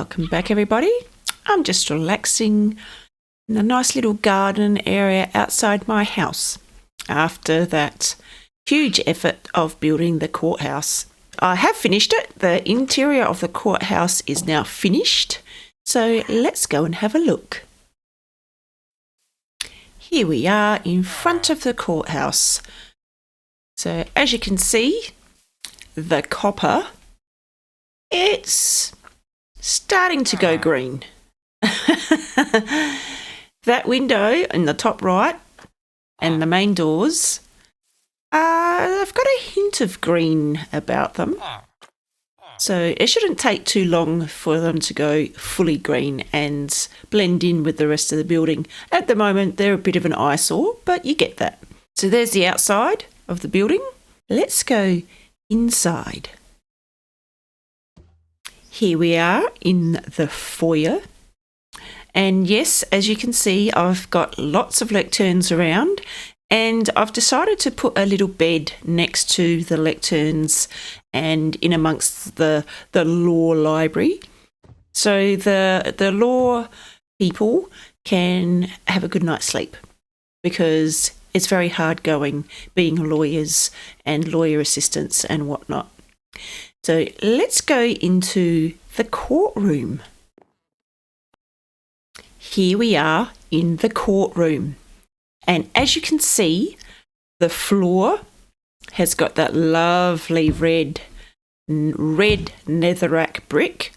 Welcome back, everybody. I'm just relaxing in a nice little garden area outside my house after that huge effort of building the courthouse. I have finished it. The interior of the courthouse is now finished. So let's go and have a look. Here we are in front of the courthouse. So as you can see, the copper, it's starting to go green. That window in the top right and the main doors, they've got a hint of green about them. So it shouldn't take too long for them to go fully green and blend in with the rest of the building. At the moment, they're a bit of an eyesore, but you get that. So there's the outside of the building. Let's go inside. Here we are in the foyer. And yes, as you can see, I've got lots of lecterns around, and I've decided to put a little bed next to the lecterns and in amongst the law library. So the law people can have a good night's sleep, because it's very hard going being lawyers and lawyer assistants and whatnot. So let's go into the courtroom. Here we are in the courtroom. And as you can see, the floor has got that lovely red netherrack brick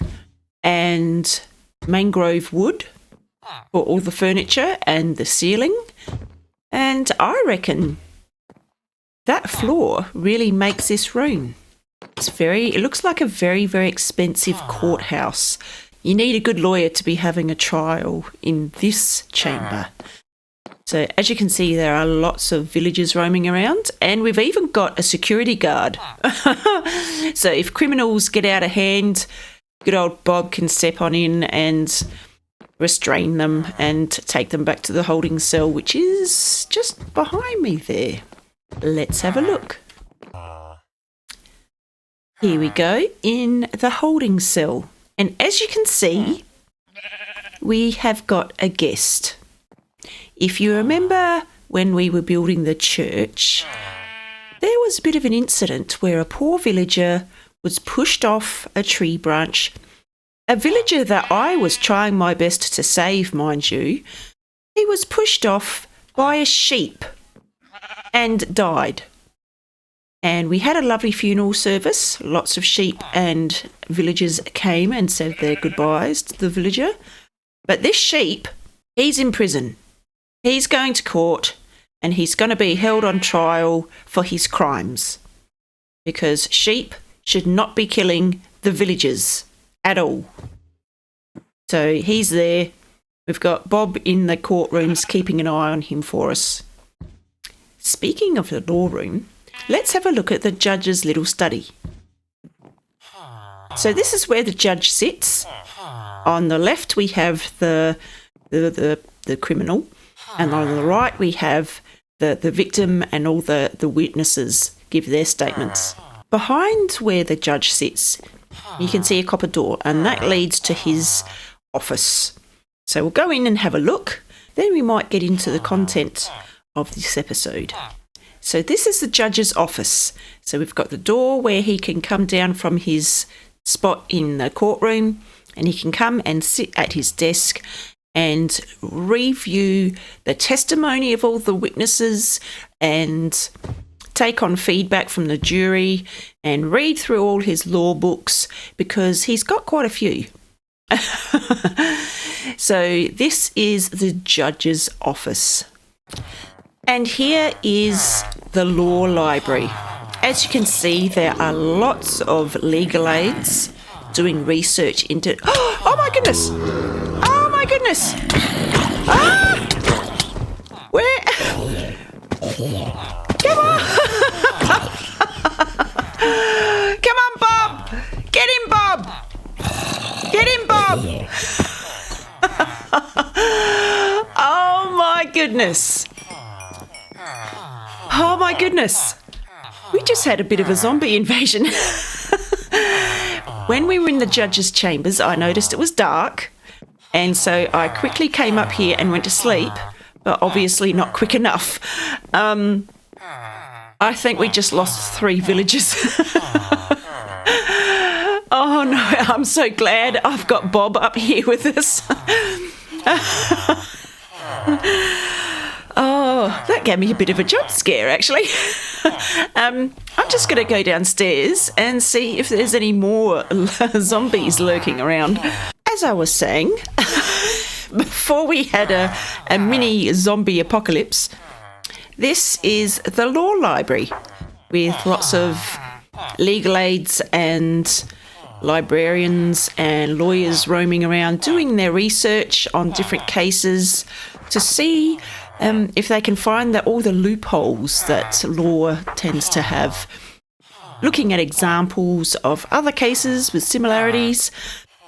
and mangrove wood for all the furniture and the ceiling. And I reckon that floor really makes this room. It looks like a very, very expensive courthouse. You need a good lawyer to be having a trial in this chamber. So as you can see, there are lots of villagers roaming around, and we've even got a security guard. So if criminals get out of hand, good old Bob can step on in and restrain them and take them back to the holding cell, which is just behind me there. Let's have a look. Here we go in the holding cell. And as you can see, we have got a guest. If you remember when we were building the church, there was a bit of an incident where a poor villager was pushed off a tree branch. A villager that I was trying my best to save, mind you. He was pushed off by a sheep and died. And we had a lovely funeral service. Lots of sheep and villagers came and said their goodbyes to the villager. But this sheep, he's in prison. He's going to court, and he's going to be held on trial for his crimes, because sheep should not be killing the villagers at all. So he's there. We've got Bob in the courtrooms keeping an eye on him for us. Speaking of the law room, let's have a look at the judge's little study. So this is where the judge sits. On the left we have the criminal, and on the right we have the victim and all the witnesses give their statements. Behind where the judge sits, you can see a copper door, and that leads to his office. So we'll go in and have a look. Then we might get into the content of this episode. So this is the judge's office. So we've got the door where he can come down from his spot in the courtroom, and he can come and sit at his desk and review the testimony of all the witnesses and take on feedback from the jury and read through all his law books, because he's got quite a few. So this is the judge's office. And here is the law library. As you can see, there are lots of legal aids doing research into... Oh my goodness! Oh my goodness! Ah! Where? Come on! Come on, Bob! Get him, Bob! Get him, Bob! Oh my goodness! Oh my goodness! We just had a bit of a zombie invasion. When we were in the judge's chambers, I noticed it was dark, and so I quickly came up here and went to sleep, but obviously not quick enough. I think we just lost 3 villagers. Oh no, I'm so glad I've got Bob up here with us. Oh, that gave me a bit of a jump scare, actually. I'm just going to go downstairs and see if there's any more zombies lurking around. As I was saying, before we had a mini zombie apocalypse, this is the law library with lots of legal aids and librarians and lawyers roaming around doing their research on different cases to see if they can find all the loopholes that law tends to have. Looking at examples of other cases with similarities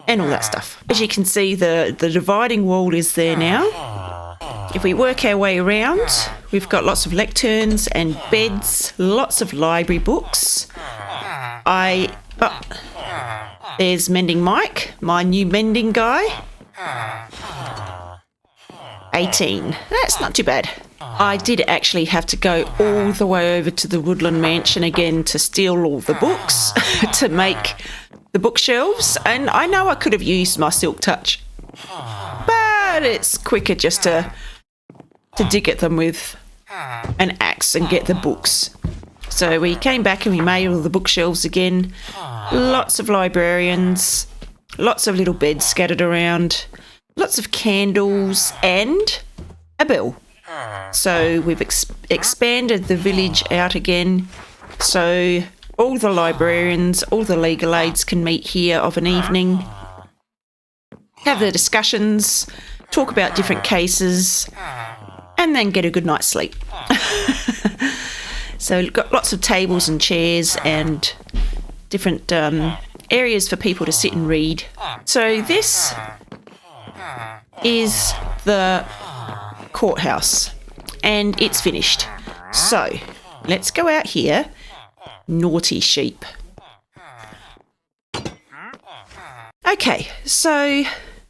and all that stuff. As you can see, the dividing wall is there now. If we work our way around, we've got lots of lecterns and beds, lots of library books. There's Mending Mike, my new mending guy. 18. That's not too bad. I did actually have to go all the way over to the Woodland Mansion again to steal all the books to make the bookshelves, and I know I could have used my silk touch, but it's quicker just to dig at them with an axe and get the books. So we came back and we made all the bookshelves again. Lots of librarians, lots of little beds scattered around, lots of candles and a bell. So we've expanded the village out again. So all the librarians, all the legal aids can meet here of an evening, have their discussions, talk about different cases, and then get a good night's sleep. So we've got lots of tables and chairs and different areas for people to sit and read. So this is the courthouse and it's finished. So let's go out here. Naughty sheep. Okay, so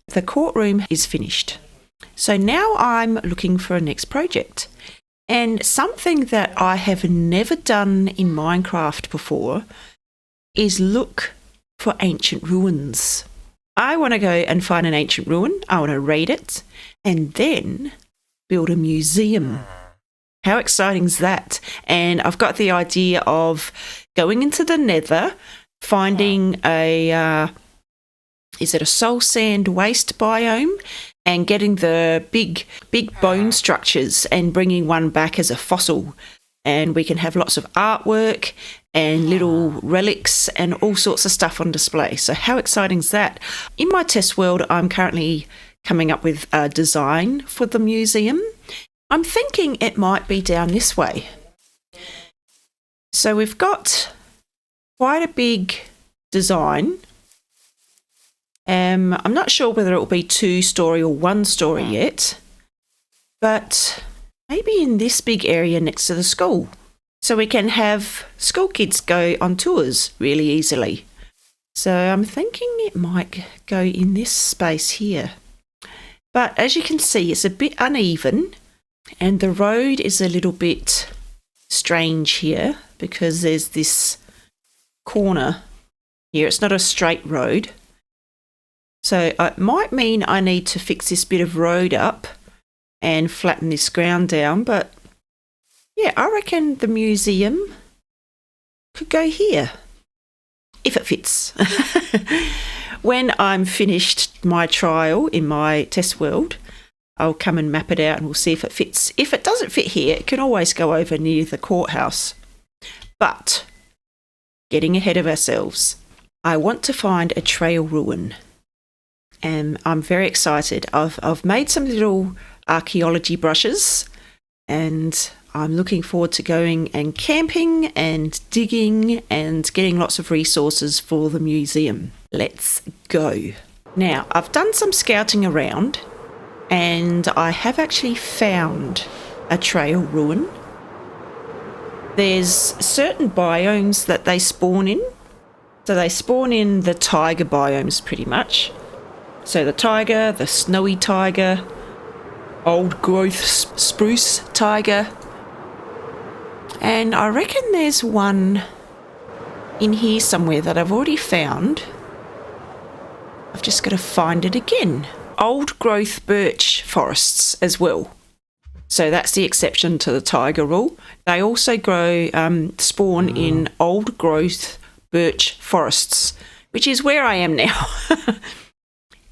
the courtroom is finished. So now I'm looking for a next project. And something that I have never done in Minecraft before is look for ancient ruins. I want to go and find an ancient ruin. I want to read it and then build a museum. How exciting is that? And I've got the idea of going into the Nether, finding is it a soul sand waste biome, and getting the big bone structures and bringing one back as a fossil. And we can have lots of artwork and little relics and all sorts of stuff on display. So how exciting is that? In my test world, I'm currently coming up with a design for the museum. I'm thinking it might be down this way. So we've got quite a big design. I'm not sure whether it will be 2-story or 1-story yet, but maybe in this big area next to the school. So we can have school kids go on tours really easily. So I'm thinking it might go in this space here. But as you can see, it's a bit uneven and the road is a little bit strange here because there's this corner here. It's not a straight road. So it might mean I need to fix this bit of road up and flatten this ground down. But yeah, I reckon the museum could go here if it fits. When I'm finished my trial in my test world, I'll come and map it out and we'll see if it fits. If it doesn't fit here, it can always go over near the courthouse. But getting ahead of ourselves, I want to find a trail ruin. And I'm very excited. I've made some little archaeology brushes and I'm looking forward to going and camping and digging and getting lots of resources for the museum. Let's go. Now, I've done some scouting around and I have actually found a trail ruin. There's certain biomes that they spawn in. So they spawn in the taiga biomes pretty much. So the taiga, the snowy taiga, old growth spruce taiga. And I reckon there's one in here somewhere that I've already found. I've just got to find it again. Old growth birch forests as well. So that's the exception to the taiga rule. They also spawn in old growth birch forests, which is where I am now.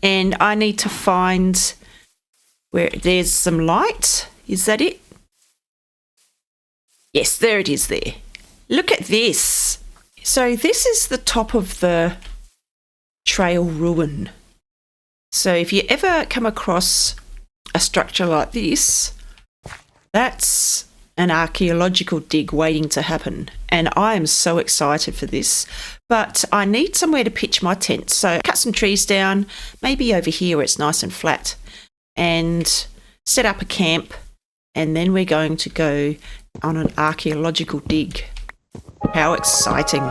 And I need to find where there's some light. Is that it? Yes, there it is there. Look at this. So this is the top of the trail ruin. So if you ever come across a structure like this, that's an archaeological dig waiting to happen. And I am so excited for this. But I need somewhere to pitch my tent. So cut some trees down, maybe over here where it's nice and flat, and set up a camp. And then we're going to go on an archaeological dig. How exciting.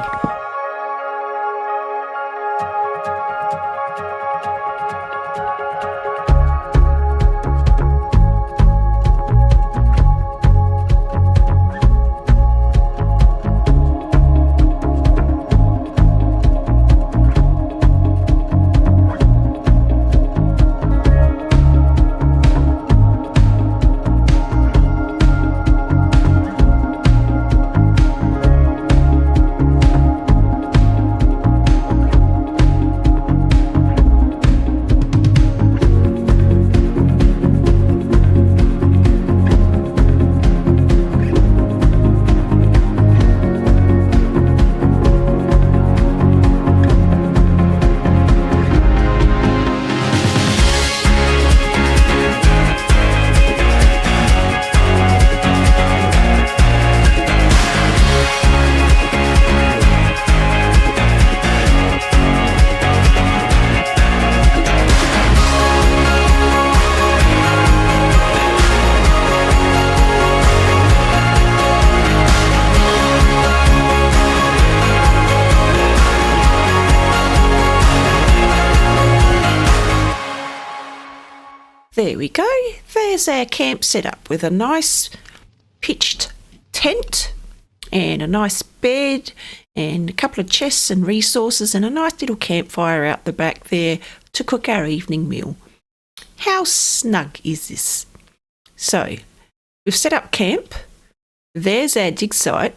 There we go. There's our camp set up with a nice pitched tent and a nice bed and a couple of chests and resources and a nice little campfire out the back there to cook our evening meal. How snug is this? So we've set up camp. There's our dig site.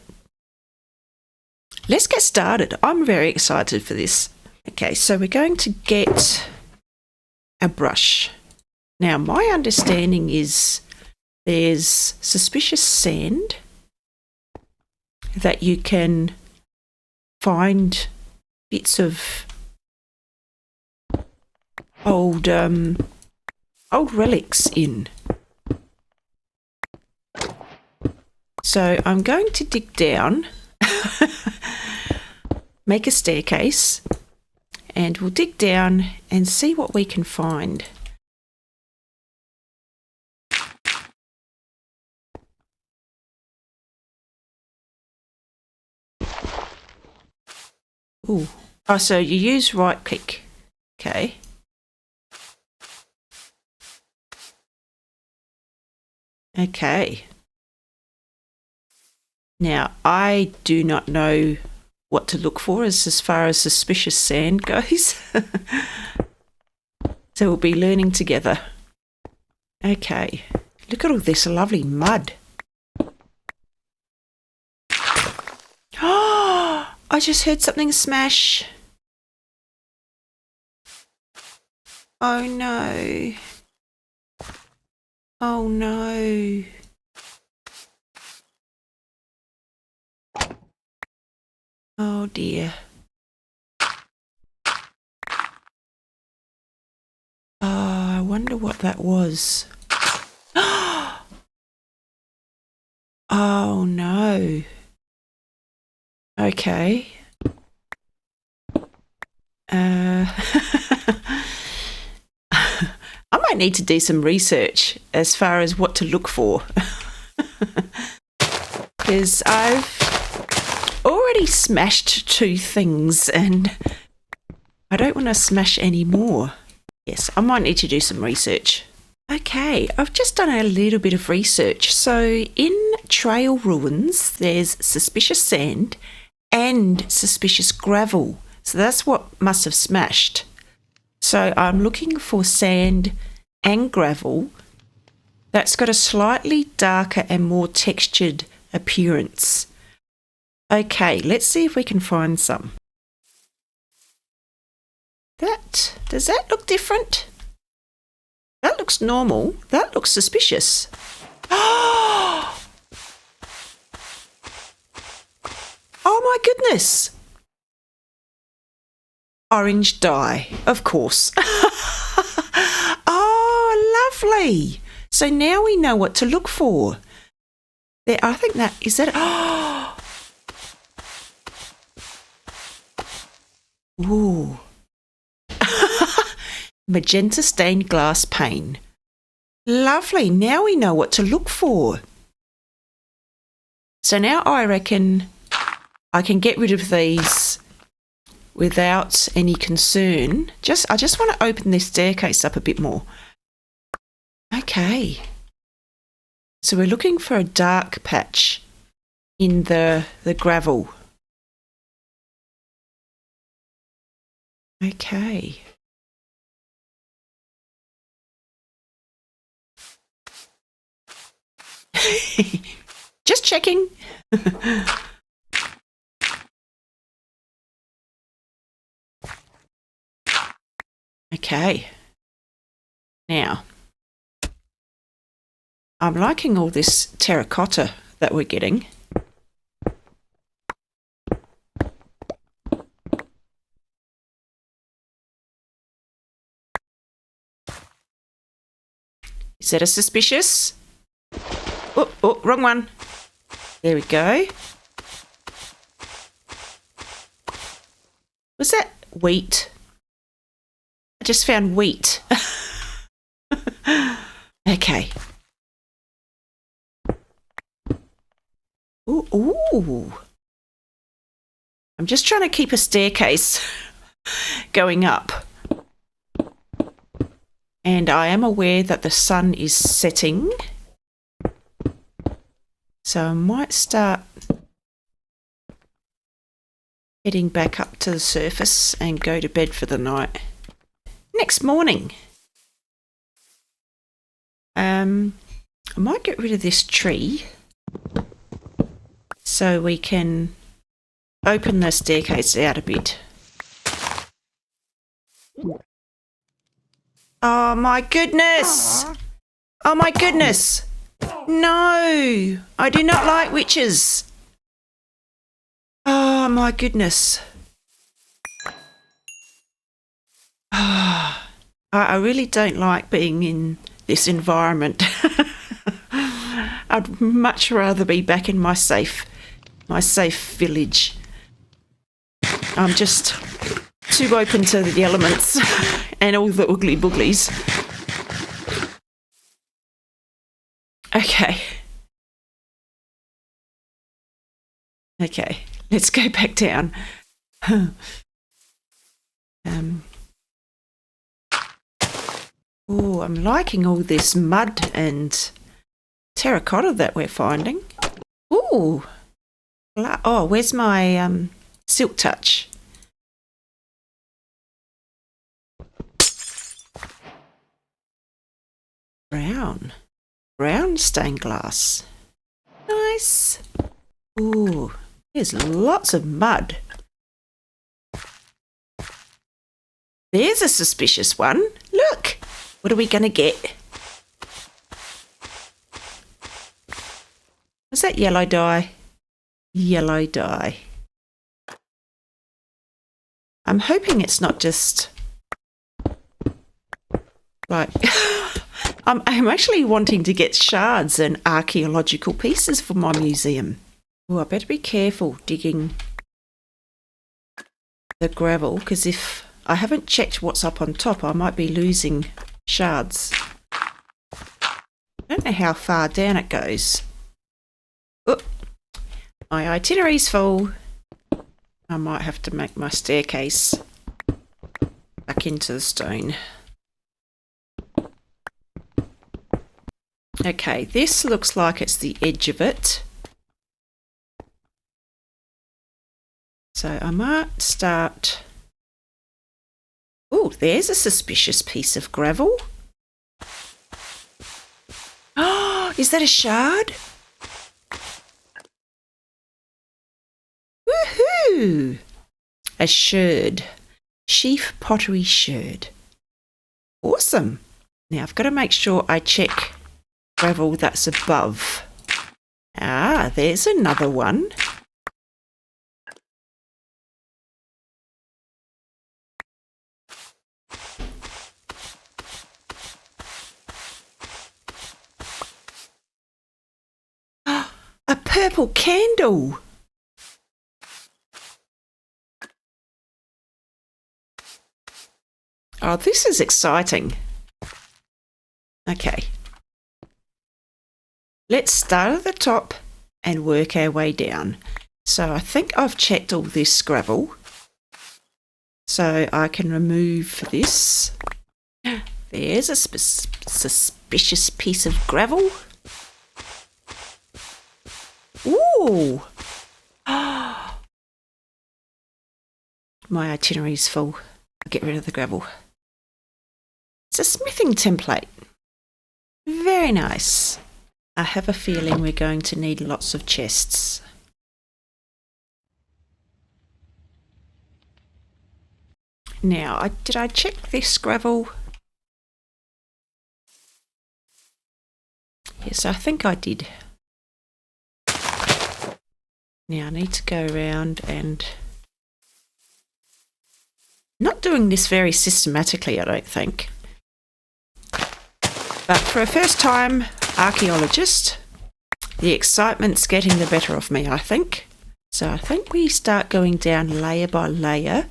Let's get started. I'm very excited for this. Okay, so we're going to get a brush. Now, my understanding is there's suspicious sand that you can find bits of old relics in. So I'm going to dig down, make a staircase, and we'll dig down and see what we can find. Ooh. Oh, so you use right click. Okay. Okay. Now, I do not know what to look for as far as suspicious sand goes. So we'll be learning together. Okay. Look at all this lovely mud. Oh, I just heard something smash. Oh no. Oh no. Oh dear. Oh, I wonder what that was. Oh no. Okay. I might need to do some research as far as what to look for. Because already smashed 2 things and I don't want to smash any more. Yes, I might need to do some research. Okay, I've just done a little bit of research. So in trail ruins, there's suspicious sand and suspicious gravel. So that's what must have smashed. So I'm looking for sand and gravel that's got a slightly darker and more textured appearance. Okay, let's see if we can find some. Does that look different? That looks normal. That looks suspicious. Oh my goodness. Orange dye, of course. Oh, lovely. So now we know what to look for. There, I think that, is that, oh. Ooh. Magenta stained glass pane. Lovely. Now we know what to look for. So now I reckon I can get rid of these without any concern. I just want to open this staircase up a bit more. Okay. So we're looking for a dark patch in the gravel. Okay. Just checking. Okay. Now, I'm liking all this terracotta that we're getting. Is that a suspicious? Oh, wrong one. There we go. Was that wheat? I just found wheat. Okay. Ooh. I'm just trying to keep a staircase going up. And I am aware that the sun is setting. So I might start heading back up to the surface and go to bed for the night. Next morning. I might get rid of this tree so we can open the staircase out a bit. Oh my goodness! Oh my goodness! No! I do not like witches. Oh my goodness. I really don't like being in this environment. I'd much rather be back in my safe village. I'm just too open to the elements and all the ugly booglies. Okay. Okay, let's go back down. Oh, I'm liking all this mud and terracotta that we're finding. Ooh. Oh, where's my silk touch? Brown stained glass. Nice. Ooh, there's lots of mud. There's a suspicious one. Look, what are we going to get? Was that yellow dye? Yellow dye. I'm hoping it's not just like... I'm actually wanting to get shards and archaeological pieces for my museum. Oh, I better be careful digging the gravel, because if I haven't checked what's up on top, I might be losing shards. I don't know how far down it goes. Oh, my itinerary's full. I might have to make my staircase back into the stone. Okay, this looks like it's the edge of it. So I might start... Oh, there's a suspicious piece of gravel. Oh, is that a shard? Woohoo! A sherd. Sheaf pottery sherd. Awesome. Now I've got to make sure I check gravel that's above. Ah, there's another one. A purple candle. Oh, this is exciting. Okay. Let's start at the top and work our way down. So I think I've checked all this gravel. So I can remove this. There's a suspicious piece of gravel. Ooh! My itinerary's full. I'll get rid of the gravel. It's a smithing template. Very nice. I have a feeling we're going to need lots of chests. Now, did I check this gravel? Yes, I think I did. Now I need to go around and... Not doing this very systematically, I don't think. But for a first-time archaeologist, the excitement's getting the better of me, I think. So I think we start going down layer by layer,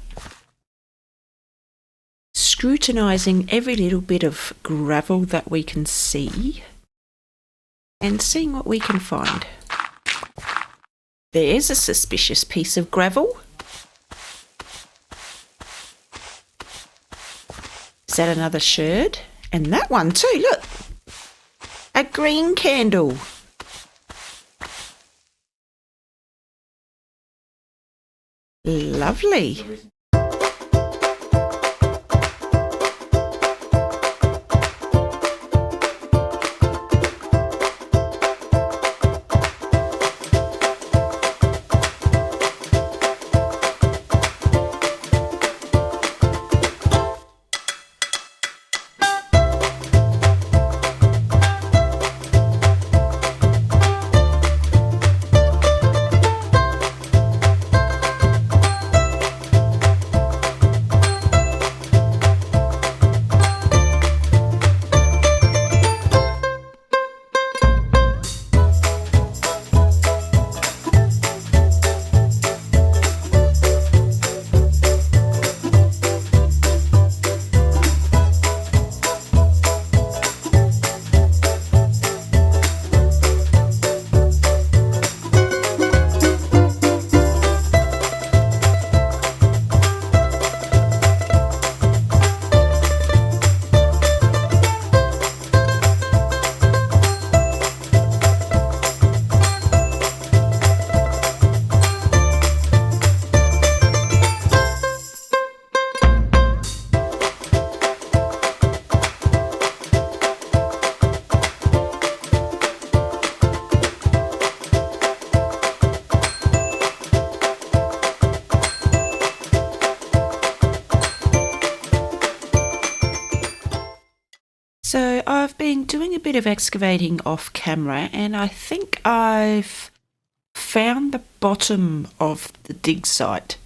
scrutinising every little bit of gravel that we can see and seeing what we can find. There's a suspicious piece of gravel. Is that another sherd? And that one too, look. A green candle. Lovely. So I've been doing a bit of excavating off camera and I think I've found the bottom of the dig site.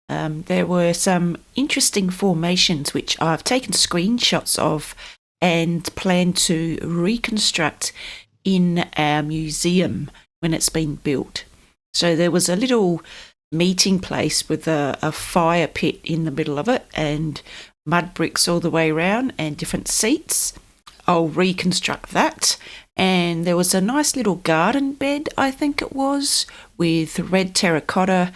There were some interesting formations which I've taken screenshots of and plan to reconstruct in our museum when it's been built. So there was a little meeting place with a fire pit in the middle of it and mud bricks all the way around and different seats. I'll reconstruct that. And there was a nice little garden bed, I think it was, with red terracotta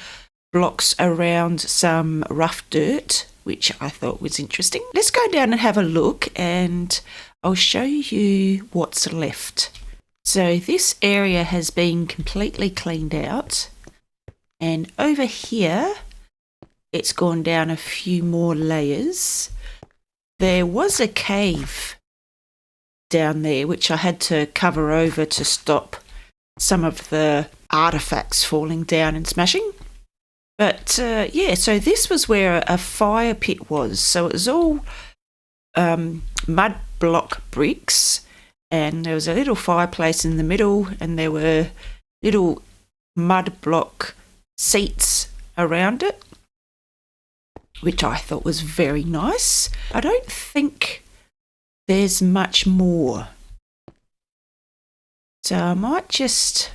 blocks around some rough dirt, which I thought was interesting. Let's go down and have a look and I'll show you what's left. So this area has been completely cleaned out, and over here it's gone down a few more layers. There was a cave down there which I had to cover over to stop some of the artifacts falling down and smashing. But yeah, so this was where a fire pit was. So it was all mud block bricks, and there was a little fireplace in the middle, and there were little mud block seats around it, which I thought was very nice. I don't think there's much more, so I might just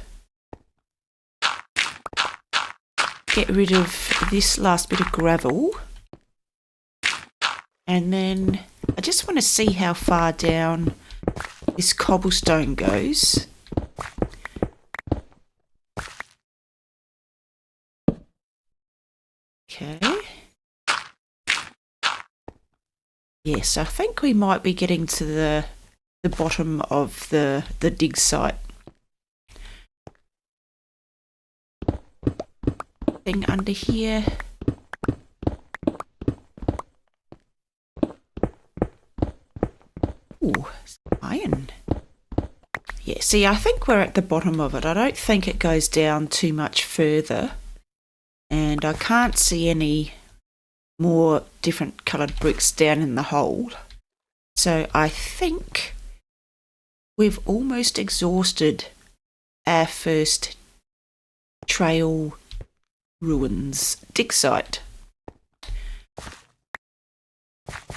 get rid of this last bit of gravel, and then I just want to see how far down this cobblestone goes. Okay. Yes, I think we might be getting to the bottom of the dig site. Thing under here. Ooh, iron. Yeah, see, I think we're at the bottom of it. I don't think it goes down too much further, and I can't see any more different coloured bricks down in the hole. So I think we've almost exhausted our first trail ruins dig site.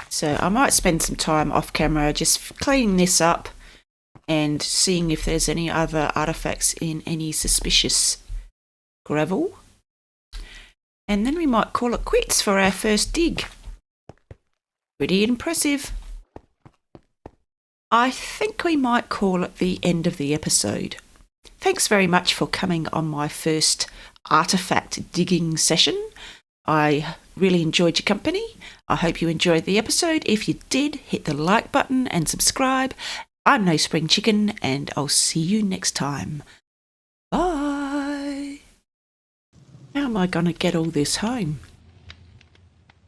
So I might spend some time off camera just cleaning this up and seeing if there's any other artifacts in any suspicious gravel. And then we might call it quits for our first dig. Pretty impressive. I think we might call it the end of the episode. Thanks very much for coming on my first artifact digging session. I really enjoyed your company. I hope you enjoyed the episode. If you did, hit the like button and subscribe. I'm No Spring Chicken, and I'll see you next time. Bye. How am I going to get all this home?